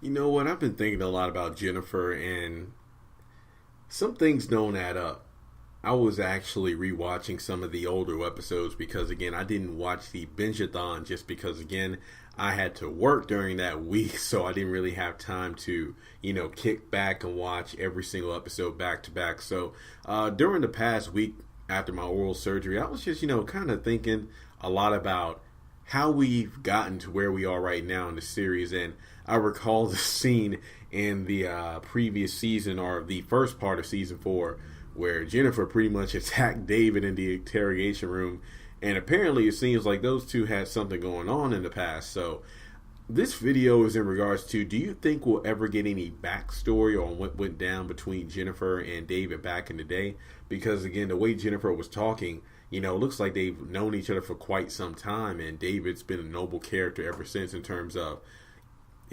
You know what? I've been thinking a lot about Jennifer, and some things don't add up. I was actually rewatching some of the older episodes because, again, I didn't watch the binge-a-thon just because, again, I had to work during that week, so I didn't really have time to, kick back and watch every single episode back to back. So during the past week after my oral surgery, I was just, kind of thinking a lot about how we've gotten to where we are right now in the series. And I recall the scene in the previous season, or the first part of season 4, where Jennifer pretty much attacked David in the interrogation room. And apparently it seems like those two had something going on in the past. So this video is in regards to, do you think we'll ever get any backstory on what went down between Jennifer and David back in the day? Because, again, the way Jennifer was talking, it looks like they've known each other for quite some time, and David's been a noble character ever since, in terms of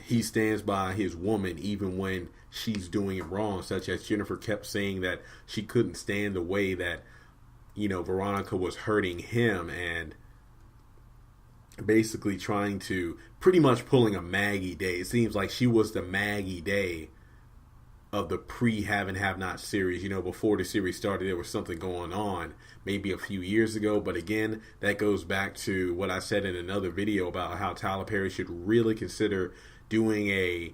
he stands by his woman even when she's doing it wrong, such as Jennifer kept saying that she couldn't stand the way that, Veronica was hurting him, and basically trying to, pretty much pulling a Maggie Day. It seems like she was the Maggie Day of the pre-Have and Have Not series. Before the series started, there was something going on maybe a few years ago. But again, that goes back to what I said in another video about how Tyler Perry should really consider doing a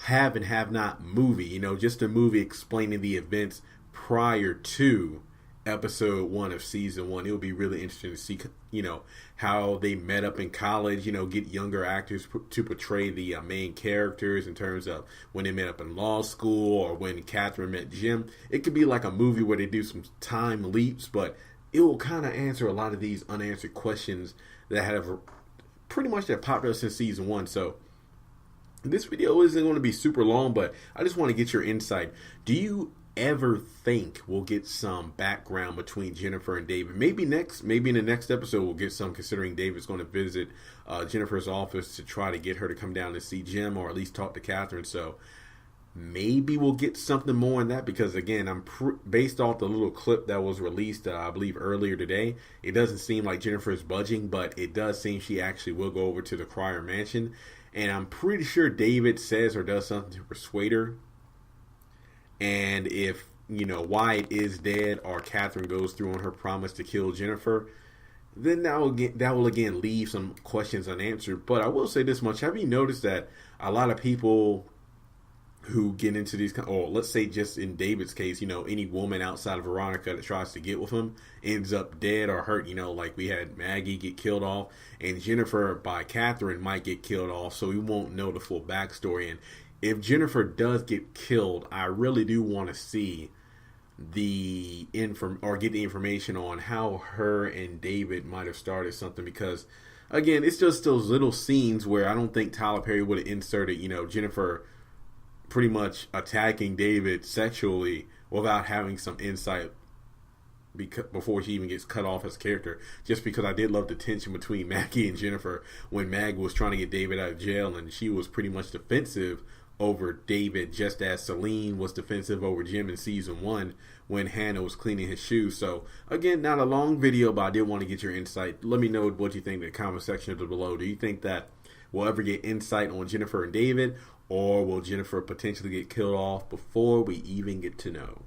Have and Have Not movie. Just a movie explaining the events prior to episode 1 of season 1. It would be really interesting to see, how they met up in college, get younger actors to portray the main characters, in terms of when they met up in law school, or when Catherine met Jim. It could be like a movie where they do some time leaps, but it will kind of answer a lot of these unanswered questions that have pretty much that popped up since season 1. So this video isn't going to be super long, but I just want to get your insight. Do you ever think we'll get some background between Jennifer and David? Maybe in the next episode we'll get some, considering David's going to visit Jennifer's office to try to get her to come down and see Jim, or at least talk to Catherine. So maybe we'll get something more on that, because, again, based off the little clip that was released, I believe earlier today, it doesn't seem like Jennifer is budging, but it does seem she actually will go over to the Cryer Mansion. And I'm pretty sure David says or does something to persuade her. And if, Wyatt is dead, or Catherine goes through on her promise to kill Jennifer, then that will again leave some questions unanswered. But I will say this much. Have you noticed that a lot of people who get into these, or let's say just in David's case, any woman outside of Veronica that tries to get with him ends up dead or hurt, like we had Maggie get killed off, and Jennifer by Catherine might get killed off, so we won't know the full backstory. And if Jennifer does get killed, I really do want to see get the information on how her and David might have started something, because, again, it's just those little scenes where I don't think Tyler Perry would have inserted, Jennifer pretty much attacking David sexually without having some insight before she even gets cut off as a character. Just because I did love the tension between Maggie and Jennifer when Mag was trying to get David out of jail, and she was pretty much defensive over David, just as Celine was defensive over Jim in season 1 when Hannah was cleaning his shoes. So again, not a long video, but I did want to get your insight. Let me know what you think in the comment section below. Do you think that we'll ever get insight on Jennifer and David, or will Jennifer potentially get killed off before we even get to know?